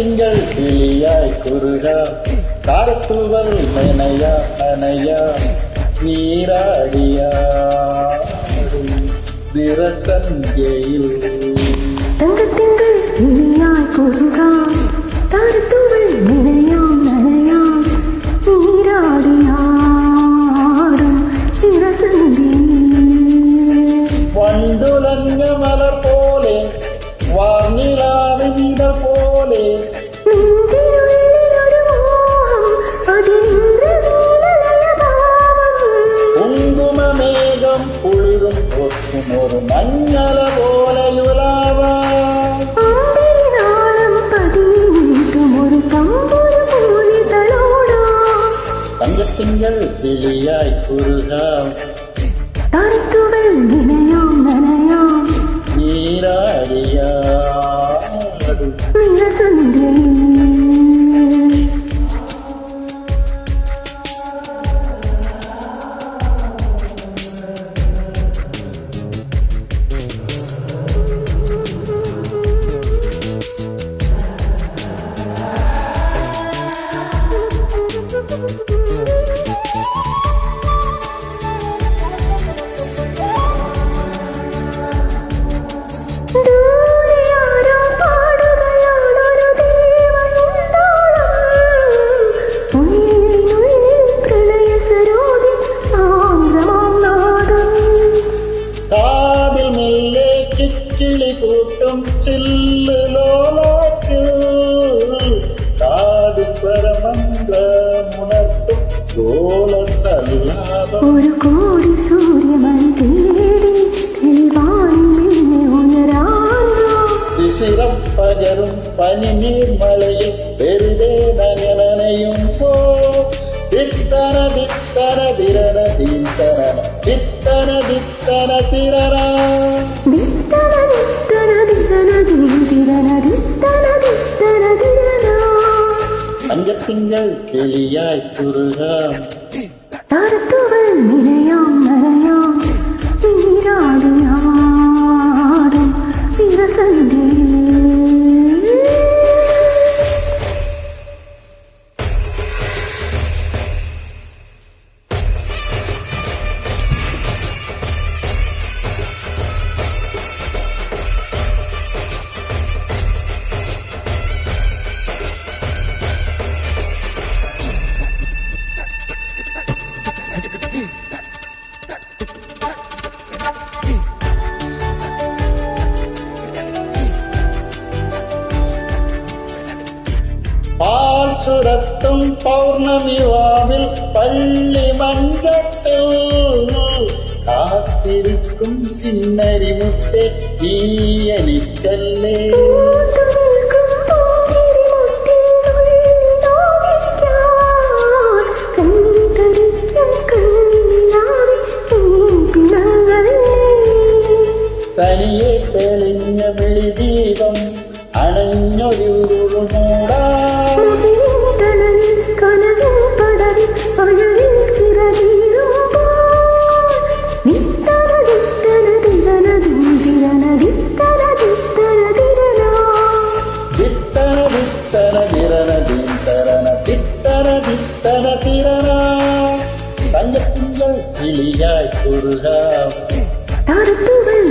தங்கத்திங்கள் கிளியாய் குருகா காரத்துவல் நனையா நனையா நீராடியா விரசஞ்செயில் தங்கத்திங்கள் கிளியாய் குருகா காரத்துவல் நனையா நனையா நீராடியாடும் விரசஞ்செயில் വണ്ടുലഞ്ഞ മലർ പോലെ വാർനിലാവിത പോലെ കുങ്കുമമേഘം കുളിരും ഒത്തും ഒരു മഞ്ഞള പോലെയുലാവാ തങ്കത്തിങ്കൾ കിളിയായി കുറുകാം താരത്തുവൽ നിനയാം നനയാം നീരാടിയാടും വിരസഞ്ജയിൽ കാതിൽ മെല്ലെ കിക്കിളി കൂട്ടും ചില്ലുലോലോക്ക് കാതു പരമന്ത്രമുണർത്തും ഗോലസല്ലാപം ഒരു കോടി സൂര്യമണി തേടി തെളിവാനിൽ ഉയരാൻ ശിശിരം പകരും പനിനീർമലയിൽ വെറുതെ നനയുമ്പോ ദിത്തന ദിത്തന ദിരന ദീന്തന ദിത്തന ദിത്തന തിരന തങ്കത്തിങ്കൾ കിളിയായി കുറുകാം താരത്തുവൽ നിനയാം നനയാം നീരാടിയാടും വിരസഞ്ജയിൽ പാൽ ചുരത്തും പൗർണമിവാവിൽ പള്ളി മഞ്ചത്തിൽ കാത്തിരിക്കും കിന്നരിമുത്തെ നീ എനിക്കല്ലേ തനിയെ തെളിഞ്ഞ വെളിദീപം അണഞ്ഞൊരു മൂടാ തങ്കത്തിങ്കൾ കിളിയായി കുറുകാം താരത്തുവൽ